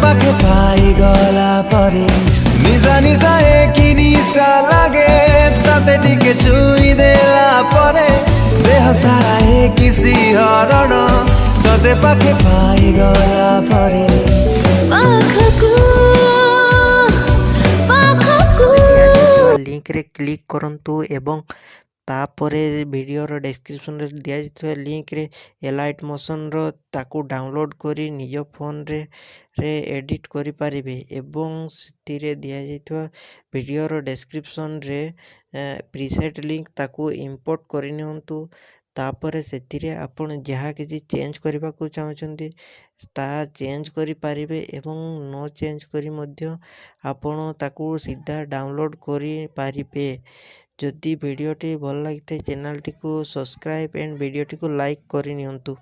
पाखे पाई गला परे निजा निजा एक निशा लागे ताते टिके छुई देला परे देह सारा एक सिहरण तते पाखे पाई गला परे लिंक रे क्लिक करंतु एवं तापर वीडियोर डिस्क्रिप्शन रे दिया जाइଥିବା लिंक रे एलाइट मोशन रो ताकू डाउनलोड करी निज फोन रे एडिट करि पारिबे एवं सितिरे दिया जाइଥିବା वीडियोर डिस्क्रिप्शन रे प्रीसेट लिंक ताकू इंपोर्ट करि नियंतु तापर सेतिरे आपण जहा किछि चेंज करबा को चाहउछंती ता चेंज करि पारिबे एवं नो चेंज करी मध्य आपण ताकू सीधा डाउनलोड करि पारिबे। जदि वीडियोटी भल लगी चैनल टी को सब्सक्राइब एंड वीडियोटी को लाइक करि नियंतु।